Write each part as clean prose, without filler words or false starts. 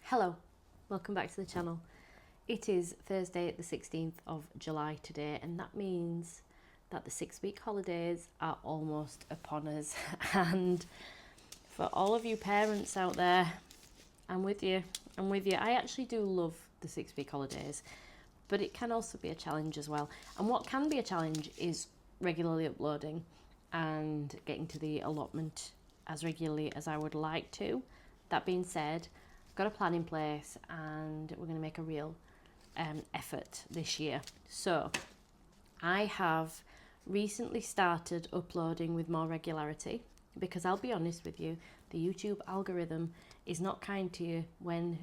Hello, welcome back to the channel. It is Thursday the 16th of July today, and that means that the 6-week holidays are almost upon us. And for all of you parents out there, I'm with you. I actually do love the 6-week holidays, but it can also be a challenge as well. And what can be a challenge is regularly uploading and getting to the allotment as regularly as I would like to. That being said, got a plan in place and we're going to make a real effort this year. So I have recently started uploading with more regularity because I'll be honest with you, the YouTube algorithm is not kind to you when,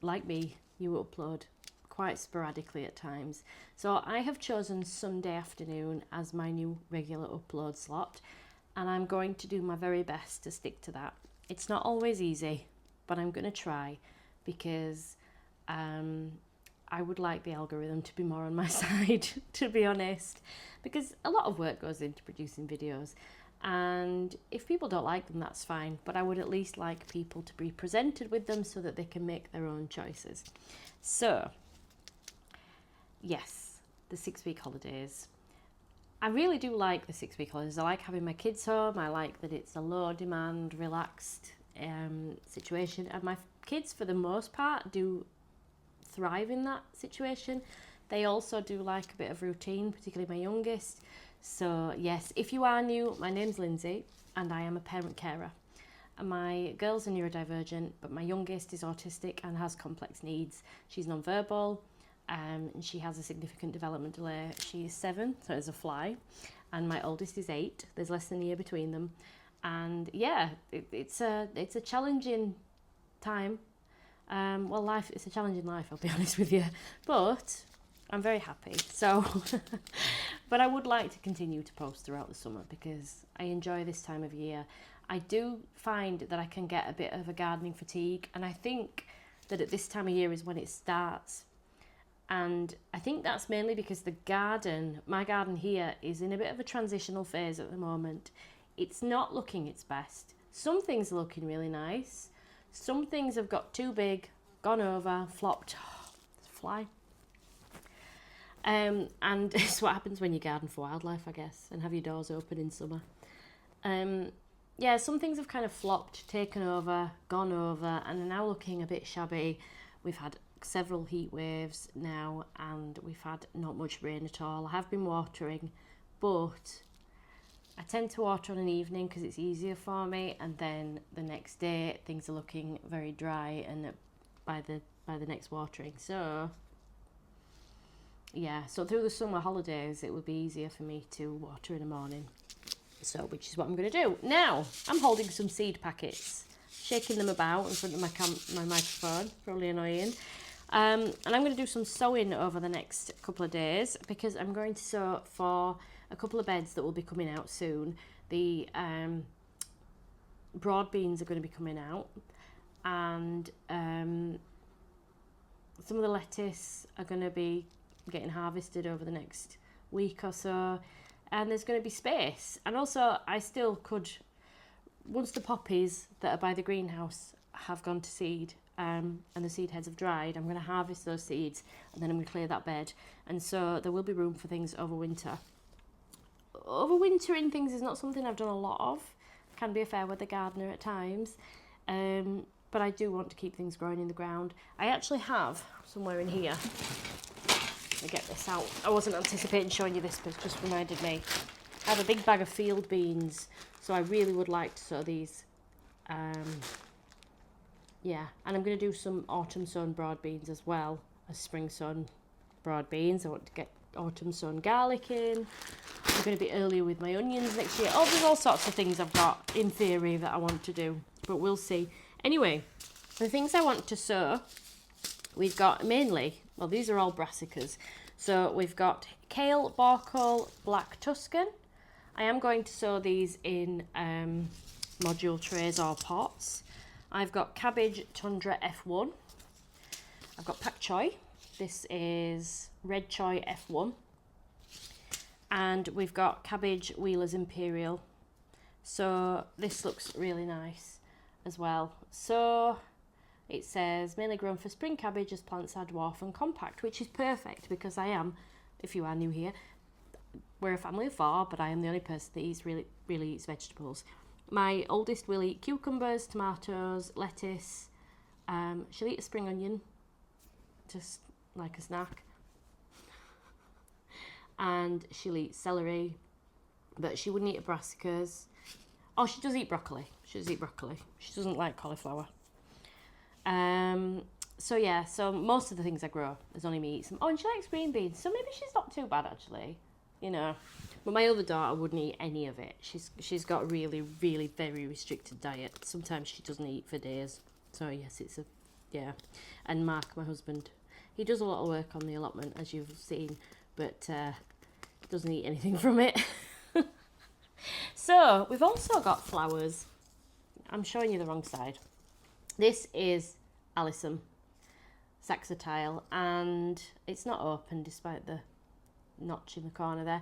like me, you upload quite sporadically at times. So I have chosen Sunday afternoon as my new regular upload slot, and I'm going to do my very best to stick to that. It's not always easy, but I'm going to try because I would like the algorithm to be more on my side, to be honest, because a lot of work goes into producing videos, and if people don't like them, that's fine, but I would at least like people to be presented with them so that they can make their own choices. So, yes, the 6-week holidays. I really do like the 6-week holidays. I like having my kids home. I like that it's a low demand, relaxed situation, and my kids for the most part do thrive in that situation. They also do like a bit of routine, particularly my youngest. So yes, if you are new, my name's Lindsay and I am a parent carer. And my girls are neurodivergent, but my youngest is autistic and has complex needs. She's nonverbal, and she has a significant development delay. She is 7, so it's a fly, and my oldest is 8. There's less than a year between them. And yeah, it's a challenging time. Life, it's a challenging life, I'll be honest with you, but I'm very happy. So, but I would like to continue to post throughout the summer because I enjoy this time of year. I do find that I can get a bit of a gardening fatigue, and I think that at this time of year is when it starts. And I think that's mainly because my garden here is in a bit of a transitional phase at the moment. It's not looking its best. Some things are looking really nice. Some things have got too big, gone over, flopped. It's a fly. And it's what happens when you garden for wildlife, I guess, and have your doors open in summer. Yeah, some things have kind of flopped, taken over, gone over, and are now looking a bit shabby. We've had several heat waves now, and we've had not much rain at all. I have been watering, but I tend to water on an evening because it's easier for me, and then the next day things are looking very dry and by the next watering. So yeah, so through the summer holidays it would be easier for me to water in the morning. So which is what I'm going to do. Now, I'm holding some seed packets, shaking them about in front of my microphone, probably annoying. And I'm going to do some sowing over the next couple of days because I'm going to sow for a couple of beds that will be coming out soon. The broad beans are going to be coming out, and some of the lettuce are going to be getting harvested over the next week or so, and there's going to be space. And also I still could, once the poppies that are by the greenhouse have gone to seed, and the seed heads have dried, I'm going to harvest those seeds and then I'm going to clear that bed, and so there will be room for things over winter. Overwintering things is not something I've done a lot of. I can be a fair weather gardener at times, but I do want to keep things growing in the ground. I actually have somewhere in here, let me get this out, I wasn't anticipating showing you this, but it just reminded me, I have a big bag of field beans, so I really would like to sow these. Yeah, and I'm going to do some autumn sown broad beans as well as spring sown broad beans. I want to get autumn sown garlic in. I'm going to be earlier with my onions next year. Oh, there's all sorts of things I've got in theory that I want to do, but we'll see. Anyway, the things I want to sow, we've got mainly, well, these are all brassicas. So we've got kale, bacol, black Tuscan. I am going to sow these in module trays or pots. I've got cabbage tundra F1. I've got pak choi. This is red choi F1. And we've got cabbage Wheeler's Imperial. So this looks really nice as well. So It says mainly grown for spring cabbage as plants are dwarf and compact, which is perfect because I am, if you are new here, we're a family of 4, but I am the only person that really eats vegetables. My oldest will eat cucumbers, tomatoes, lettuce. She'll eat a spring onion, just like a snack. And she'll eat celery, but she wouldn't eat brassicas. Oh, she does eat broccoli. She doesn't like cauliflower. So yeah, so most of the things I grow, there's only me eat some. Oh, and she likes green beans, so maybe she's not too bad actually, you know. But my other daughter wouldn't eat any of it. She's got a really very restricted diet. Sometimes she doesn't eat for days. So yes, yeah. And Mark, my husband, he does a lot of work on the allotment, as you've seen, but doesn't eat anything from it. So we've also got flowers. I'm showing you the wrong side. This is Alyssum saxatile, and it's not open despite the notch in the corner there.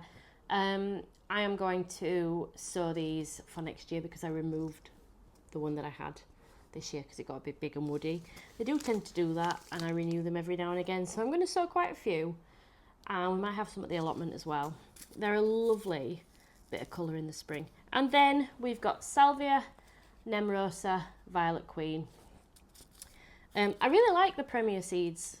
I am going to sow these for next year because I removed the one that I had this year because it got a bit big and woody. They do tend to do that, and I renew them every now and again, so I'm going to sow quite a few, and we might have some at the allotment as well. They're a lovely bit of colour in the spring. And then we've got Salvia, Nemrosa, Violet Queen. I really like the Premier Seeds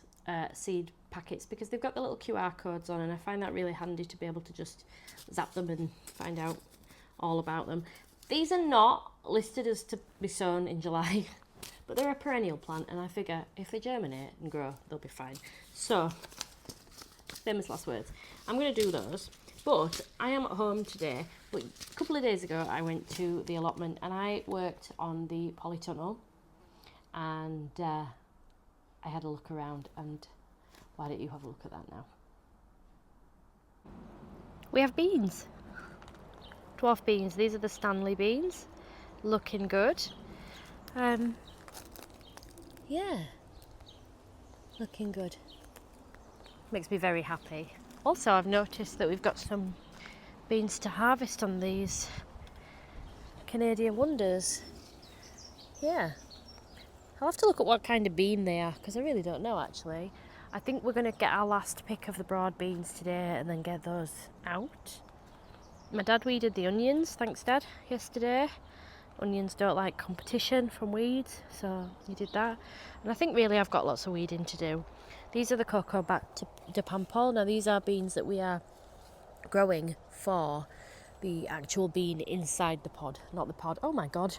seed packets because they've got the little QR codes on, and I find that really handy to be able to just zap them and find out all about them. These are not listed as to be sown in July, but they're a perennial plant, and I figure if they germinate and grow, they'll be fine. So, famous last words. I'm going to do those, but I am at home today. But a couple of days ago, I went to the allotment and I worked on the polytunnel, and I had a look around, and why don't you have a look at that now? We have beans. Dwarf beans. These are the Stanley beans. Looking good. Yeah. Looking good. Makes me very happy. Also, I've noticed that we've got some beans to harvest on these Canadian Wonders. Yeah. I'll have to look at what kind of bean they are because I really don't know actually. I think we're going to get our last pick of the broad beans today and then get those out. My dad weeded the onions, thanks Dad, yesterday. Onions don't like competition from weeds, so he did that. And I think really I've got lots of weeding to do. These are the Cocoa de Pampol. Now these are beans that we are growing for the actual bean inside the pod, not the pod. Oh my God.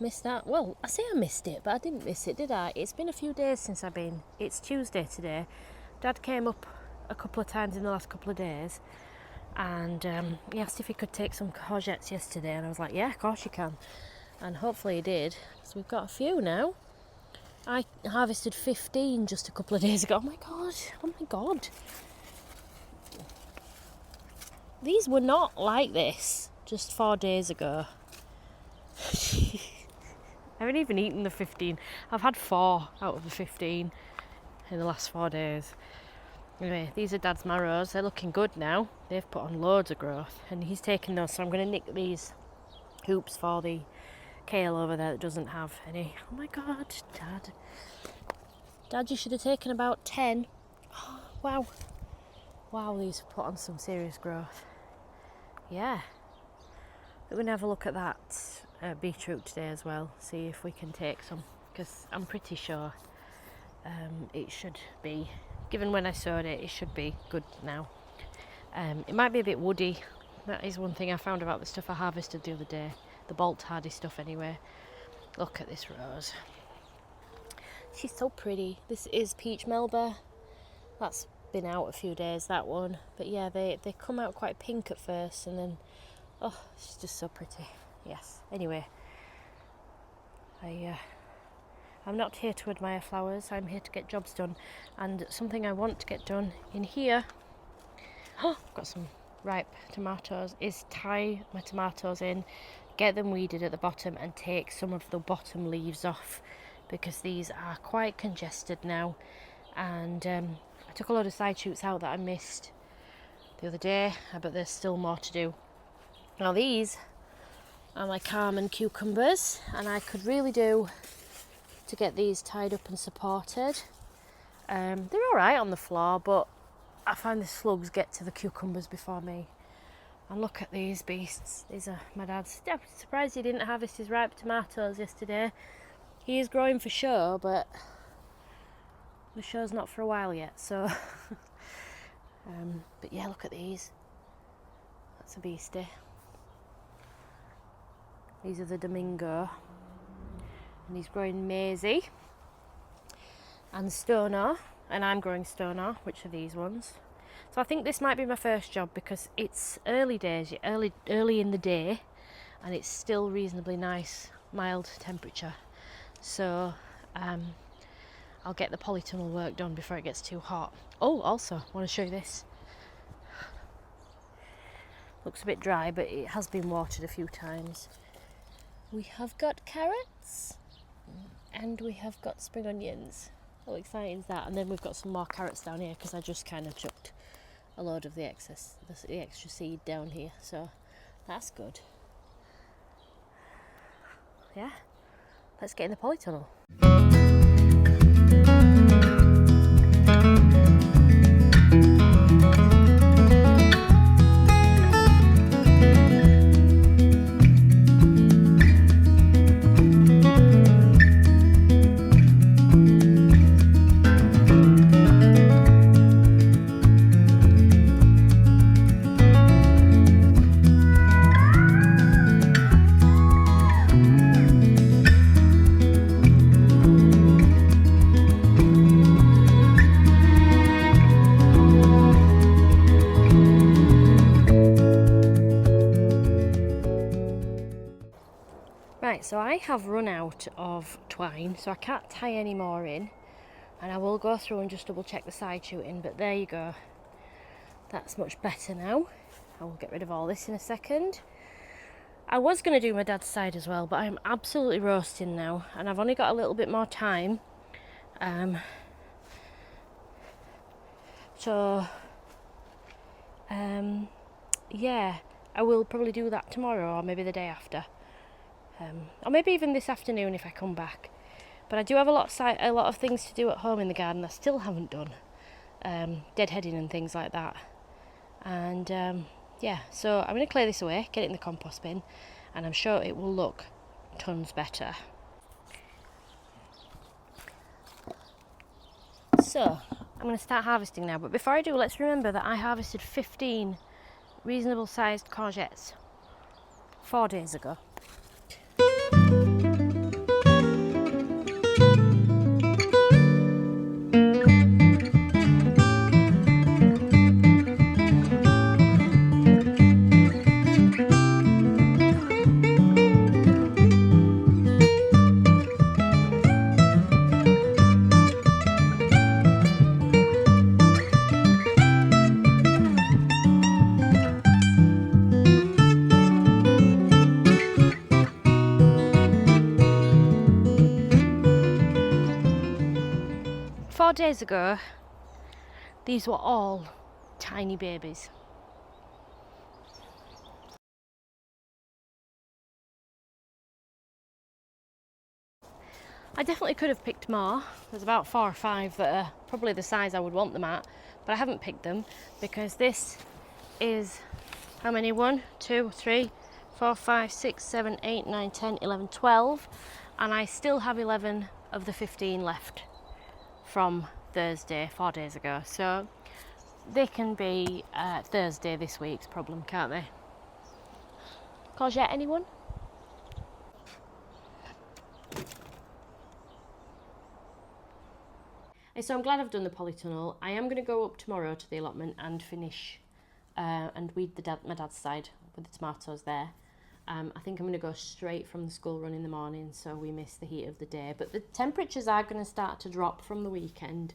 Missed that. Well, I say I missed it, but I didn't miss it, did I? It's been a few days since I've been. It's Tuesday today. Dad came up a couple of times in the last couple of days, and he asked if he could take some courgettes yesterday, and I was like, yeah, of course you can. And hopefully he did. So we've got a few now. I harvested 15 just a couple of days ago. Oh my God. These were not like this just 4 days ago. I haven't even eaten the 15. I've had 4 out of the 15 in the last 4 days. Anyway, these are Dad's marrows. They're looking good now. They've put on loads of growth, and he's taken those, so I'm going to nick these hoops for the kale over there that doesn't have any. Oh my God, Dad. Dad, you should have taken about 10. Oh, wow. Wow, these have put on some serious growth. Yeah. We're going to have a look at that beetroot today as well, see if we can take some, because I'm pretty sure it should be, given when I sowed it, it should be good now. It might be a bit woody. That is one thing I found about the stuff I harvested the other day, the bolt hardy stuff anyway. Look at this rose. She's so pretty. This is Peach Melba. That's been out a few days, that one. But yeah, they come out quite pink at first, and then, oh, she's just so pretty. Yes. Anyway, I'm not here to admire flowers. I'm here to get jobs done. And something I want to get done in here, oh, I've got some ripe tomatoes, is tie my tomatoes in, get them weeded at the bottom, and take some of the bottom leaves off, because these are quite congested now. And I took a load of side shoots out that I missed the other day, but there's still more to do. Now these and my Carmen cucumbers, and I could really do to get these tied up and supported. They're alright on the floor, but I find the slugs get to the cucumbers before me. And look at these beasts. These are my dad's. I'm surprised he didn't harvest his ripe tomatoes yesterday. He is growing for show, but the show's not for a while yet, so but yeah, look at these. That's a beastie. These are the Domingo, and he's growing Maisie and Stoner, and I'm growing Stoner, which are these ones. So I think this might be my first job because it's early in the day, and it's still reasonably nice, mild temperature. So I'll get the polytunnel work done before it gets too hot. Oh, also, I want to show you this. Looks a bit dry, but it has been watered a few times. We have got carrots, and we have got spring onions. How exciting is that? And then we've got some more carrots down here because I just kind of chucked a load of the extra seed down here. So that's good. Yeah, let's get in the polytunnel. Right, so I have run out of twine, so I can't tie any more in, and I will go through and just double check the side shooting, but there you go. That's much better now. I will get rid of all this in a second. I was going to do my dad's side as well, but I'm absolutely roasting now, and I've only got a little bit more time. Yeah, I will probably do that tomorrow or maybe the day after. Or maybe even this afternoon if I come back. But I do have a lot of things to do at home in the garden I still haven't done. Deadheading and things like that. And yeah, so I'm going to clear this away, get it in the compost bin, and I'm sure it will look tons better. So I'm going to start harvesting now, but before I do, let's remember that I harvested 15 reasonable sized courgettes 4 days ago. 4 days ago, these were all tiny babies. I definitely could have picked more. There's about 4 or 5 that are probably the size I would want them at, but I haven't picked them because this is how many? 1, 2, 3, 4, 5, 6, 7, 8, 9, 10, 11, 12, and I still have 11 of the 15 left from Thursday 4 days ago, so they can be Thursday this week's problem, can't they? Courgette, anyone? So I'm glad I've done the polytunnel. I am going to go up tomorrow to the allotment and finish and weed my dad's side with the tomatoes there. I think I'm going to go straight from the school run in the morning so we miss the heat of the day. But the temperatures are going to start to drop from the weekend,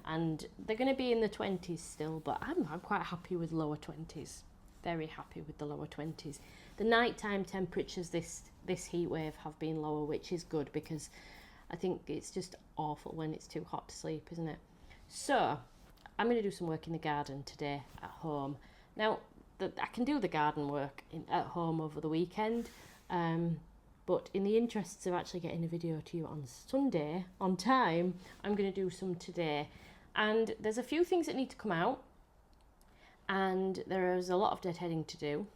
and they're going to be in the 20s still, but I'm quite happy with lower 20s. Very happy with the lower 20s. The nighttime temperatures this heat wave have been lower, which is good because I think it's just awful when it's too hot to sleep, isn't it? So I'm going to do some work in the garden today at home. Now, I can do the garden work at home over the weekend, But in the interests of actually getting a video to you on Sunday, on time, I'm going to do some today. And there's a few things that need to come out. And there is a lot of deadheading to do.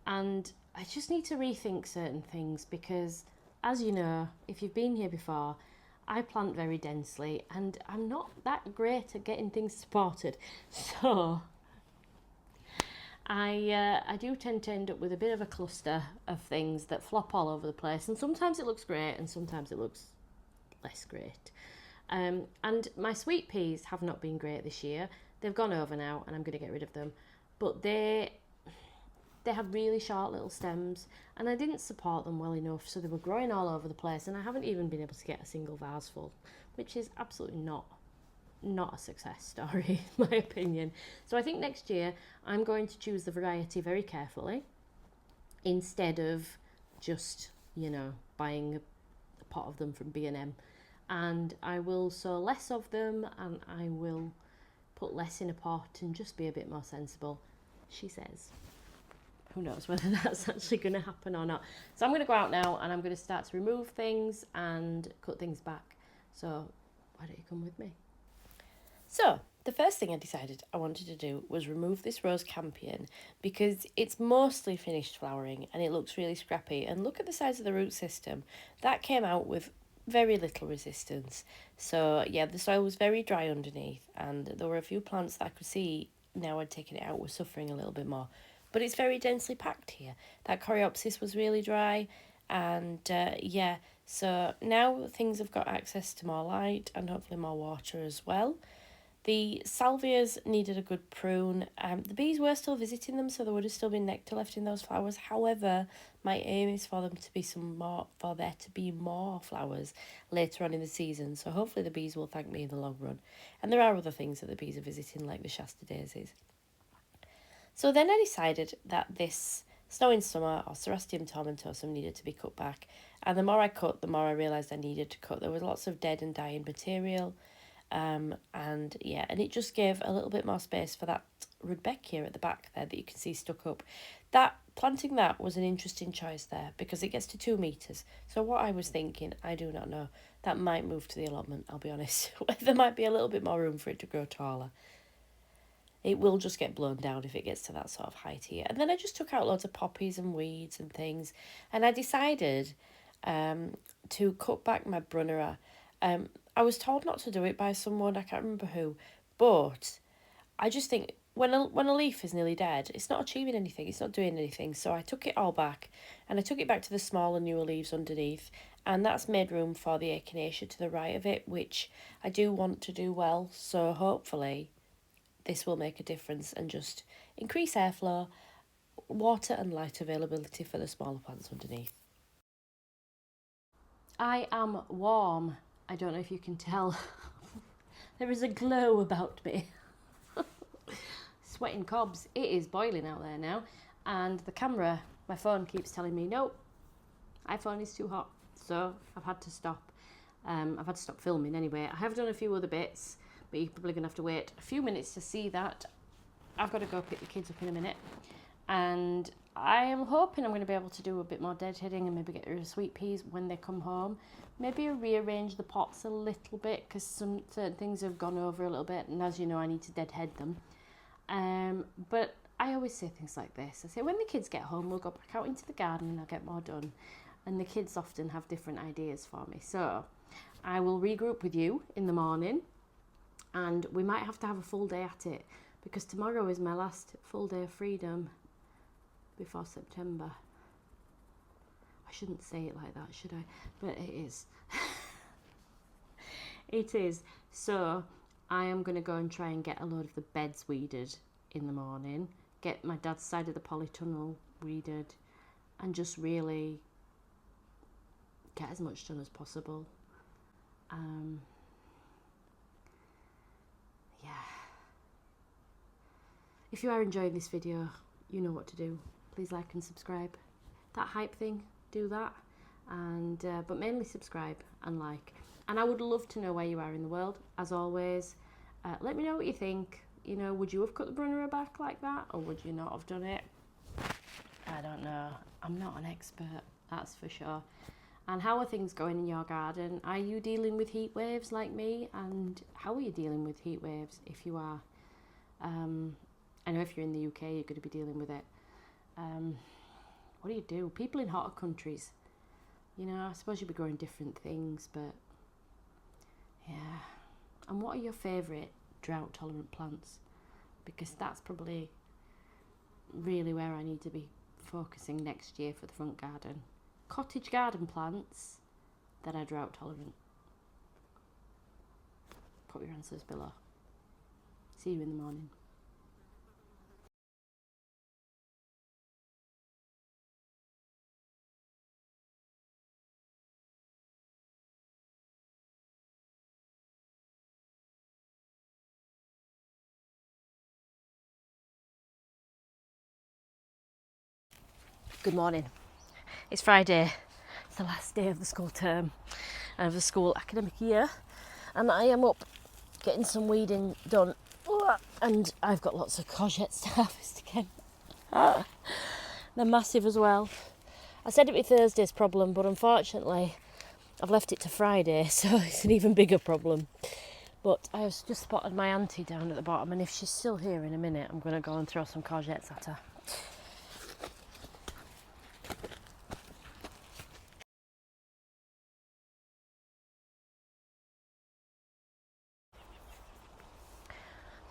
And I just need to rethink certain things because, as you know, if you've been here before, I plant very densely and I'm not that great at getting things supported. So I do tend to end up with a bit of a cluster of things that flop all over the place, and sometimes it looks great and sometimes it looks less great. And my sweet peas have not been great this year. They've gone over now and I'm going to get rid of them. But they have really short little stems and I didn't support them well enough, so they were growing all over the place and I haven't even been able to get a single vase full, which is absolutely not a success story in my opinion. So I think next year I'm going to choose the variety very carefully instead of just, buying a pot of them from B&M. And I will sow less of them and I will put less in a pot and just be a bit more sensible, she says. Who knows whether that's actually going to happen or not. So I'm going to go out now and I'm going to start to remove things and cut things back. So why don't you come with me? So the first thing I decided I wanted to do was remove this rose campion because it's mostly finished flowering and it looks really scrappy. And look at the size of the root system. That came out with very little resistance. So yeah, the soil was very dry underneath and there were a few plants that I could see now I'd taken it out were suffering a little bit more. But it's very densely packed here. That coreopsis was really dry and so now things have got access to more light and hopefully more water as well. The salvias needed a good prune. The bees were still visiting them, so there would have still been nectar left in those flowers. However, my aim is for there to be more flowers later on in the season. So hopefully the bees will thank me in the long run. And there are other things that the bees are visiting, like the Shasta daisies. So then I decided that this snow in summer or Cerastium tomentosum needed to be cut back. And the more I cut, the more I realised I needed to cut. There was lots of dead and dying material. And it just gave a little bit more space for that rudbeckia at the back there that you can see stuck up. Planting that was an interesting choice there because it gets to 2 metres. So what I was thinking, I do not know. That might move to the allotment, I'll be honest. There might be a little bit more room for it to grow taller. It will just get blown down if it gets to that sort of height here. And then I just took out loads of poppies and weeds and things. And I decided to cut back my brunnera. I was told not to do it by someone, I can't remember who, but I just think when a leaf is nearly dead, it's not achieving anything, it's not doing anything. So I took it all back and I took it back to the smaller, newer leaves underneath, and that's made room for the echinacea to the right of it, which I do want to do well. So hopefully this will make a difference and just increase airflow, water and light availability for the smaller plants underneath. I am warm. I don't know if you can tell. There is a glow about me. Sweating cobs. It is boiling out there now. And the camera, my phone keeps telling me, no, iPhone is too hot. So I've had to stop. I've had to stop filming anyway. I have done a few other bits, but you're probably going to have to wait a few minutes to see that. I've got to go pick the kids up in a minute. And I am hoping I'm going to be able to do a bit more deadheading and maybe get rid of sweet peas when they come home. Maybe rearrange the pots a little bit because some certain things have gone over a little bit, and as you know I need to deadhead them. But I always say things like this. I say when the kids get home we'll go back out into the garden and I'll get more done. And the kids often have different ideas for me. So I will regroup with you in the morning and we might have to have a full day at it because tomorrow is my last full day of freedom before September. I shouldn't say it like that, should I? But it is. It is. So I am going to go and try and get a load of the beds weeded in the morning, get my dad's side of the polytunnel weeded, and just really get as much done as possible. Yeah. If you are enjoying this video, you know what to do. Please like and subscribe. That hype thing, do that. And but mainly subscribe and like. And I would love to know where you are in the world, as always. Let me know what you think. You know, would you have cut the brunnera back like that, or would you not have done it? I don't know. I'm not an expert, that's for sure. And how are things going in your garden? Are you dealing with heat waves like me? And how are you dealing with heat waves if you are? I know if you're in the UK, you're going to be dealing with it. What do you do? People in hotter countries, you know, I suppose you'd be growing different things, but yeah. And what are your favourite drought tolerant plants? Because that's probably really where I need to be focusing next year for the front garden. Cottage garden plants that are drought tolerant. Put your answers below. See you in the morning. Good morning. It's Friday. It's the last day of the school term and of the school academic year, and I am up getting some weeding done, and I've got lots of courgettes to harvest again. They're massive as well. I said it'd be Thursday's problem, but unfortunately I've left it to Friday, so it's an even bigger problem. But I have just spotted my auntie down at the bottom, and if she's still here in a minute, I'm going to go and throw some courgettes at her.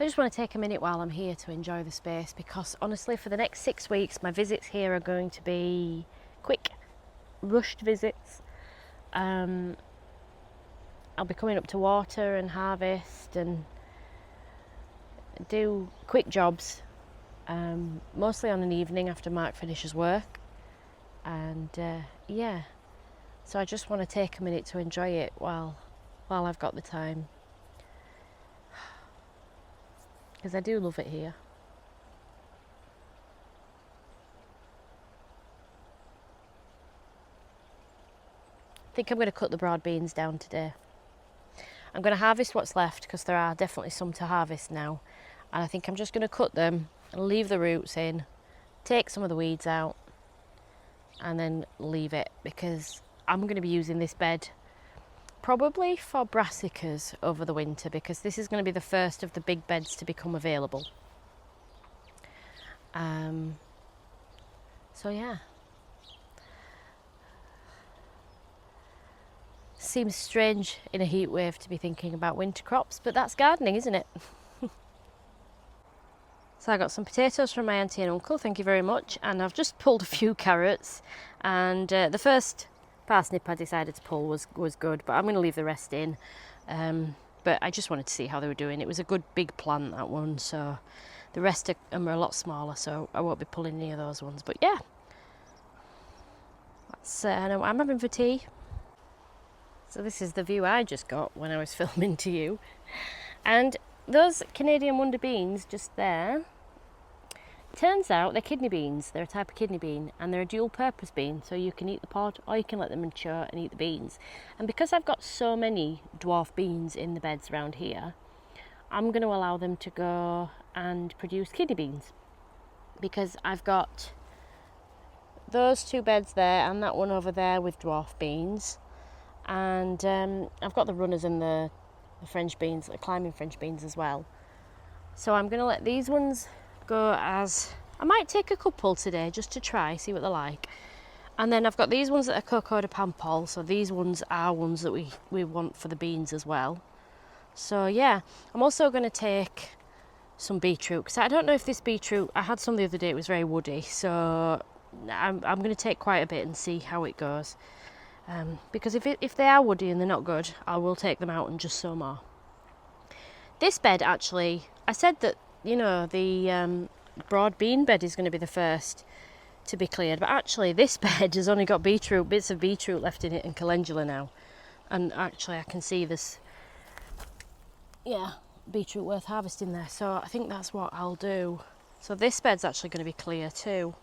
I just want to take a minute while I'm here to enjoy the space, because honestly for the next 6 weeks my visits here are going to be quick, rushed visits. I'll be coming up to water and harvest and do quick jobs, mostly on an evening after Mark finishes work, and yeah, so I just want to take a minute to enjoy it while I've got the time. Because I do love it here. I think I'm going to cut the broad beans down today. I'm going to harvest what's left, because there are definitely some to harvest now. And I think I'm just going to cut them and leave the roots in, take some of the weeds out, and then leave it, because I'm going to be using this bed probably for brassicas over the winter, because this is going to be the first of the big beds to become available. So yeah, seems strange in a heat wave to be thinking about winter crops, but that's gardening, isn't it? So I got some potatoes from my auntie and uncle, thank you very much, and I've just pulled a few carrots, and the first parsnip I decided to pull was good, but I'm going to leave the rest in. But I just wanted to see how they were doing. It was a good big plant, that one, so the rest of them are a lot smaller, so I won't be pulling any of those ones. But yeah, that's I know what I'm having for tea. So this is the view I just got when I was filming to you, and those Canadian wonder beans just there, turns out they're kidney beans. They're a type of kidney bean, and they're a dual purpose bean, so you can eat the pod or you can let them mature and eat the beans. And because I've got so many dwarf beans in the beds around here, I'm going to allow them to go and produce kidney beans, because I've got those two beds there and that one over there with dwarf beans, and I've got the runners and the French beans, the climbing French beans as well. So I'm going to let these ones go as, I might take a couple today just to try, see what they're like. And then I've got these ones that are Coco de Pampol, so these ones are ones that we want for the beans as well. So yeah, I'm also going to take some beetroot, because I don't know if this beetroot, I had some the other day, it was very woody, so I'm going to take quite a bit and see how it goes. Because if they are woody and they're not good, I will take them out and just sow more. This bed actually, I said that, you know, the broad bean bed is going to be the first to be cleared, but actually this bed has only got bits of beetroot left in it and calendula now, and actually I can see this, yeah, beetroot worth harvesting there, so I think that's what I'll do. So this bed's actually going to be clear too.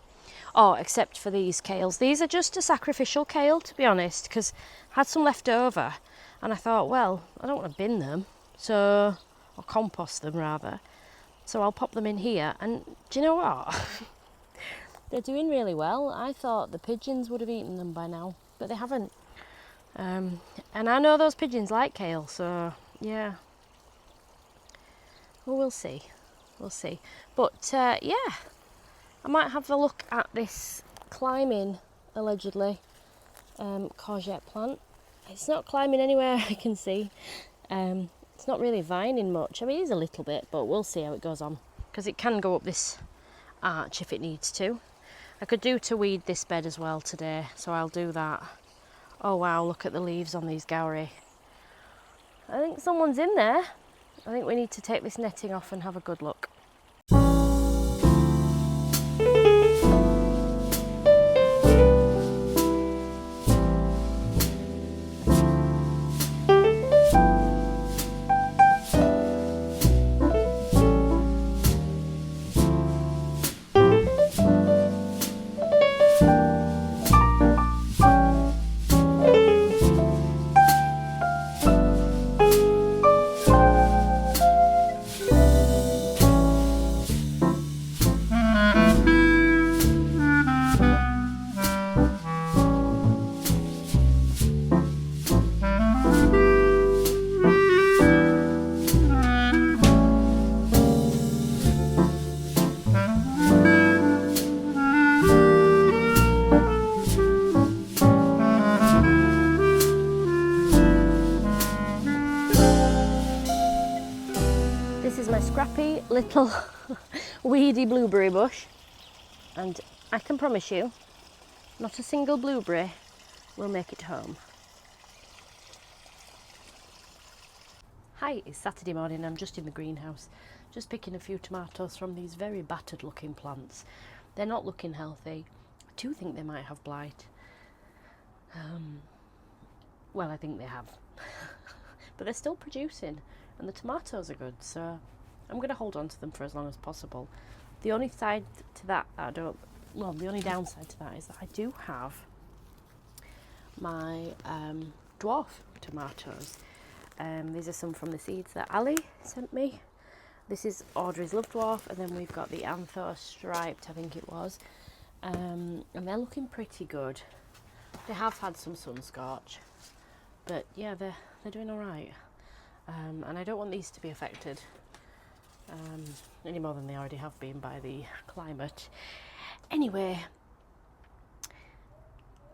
Oh, except for these kales. These are just a sacrificial kale, to be honest, because I had some left over and I thought, well, I don't want to bin them, so, or compost them rather, so I'll pop them in here. And do you know what? they're doing really well. I thought the pigeons would have eaten them by now, but they haven't. And I know those pigeons like kale, so yeah. Well, we'll see. We'll see. But yeah, I might have a look at this climbing, allegedly, courgette plant. It's not climbing anywhere I can see. It's not really vining much. I mean, it is a little bit, but we'll see how it goes on. Because it can go up this arch if it needs to. I could do to weed this bed as well today, so I'll do that. Oh wow, look at the leaves on these gowrie. I think someone's in there. I think we need to take this netting off and have a good look. This is my scrappy little weedy blueberry bush, and I can promise you not a single blueberry will make it home. Hi, it's Saturday morning. I'm just in the greenhouse, just picking a few tomatoes from these very battered looking plants. They're not looking healthy. I do think they might have blight. Well, I think they have. But they're still producing and the tomatoes are good, so I'm going to hold on to them for as long as possible. The only side to that, the only downside to that is that I do have my dwarf tomatoes. These are some from the seeds that Ali sent me. This is Audrey's Love Dwarf, and then we've got the Antho Striped, I think it was. And they're looking pretty good. They have had some sun scorch, but yeah, they're doing all right. And I don't want these to be affected any more than they already have been by the climate. Anyway,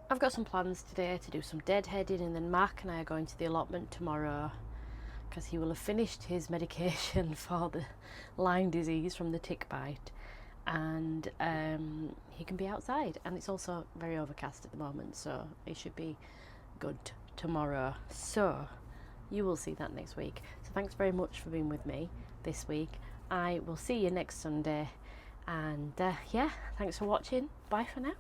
I've got some plans today to do some deadheading, and then Mark and I are going to the allotment tomorrow because he will have finished his medication for the Lyme disease from the tick bite, and he can be outside, and it's also very overcast at the moment, so it should be good tomorrow. So you will see that next week. So thanks very much for being with me this week. I will see you next Sunday, and yeah, thanks for watching. Bye for now.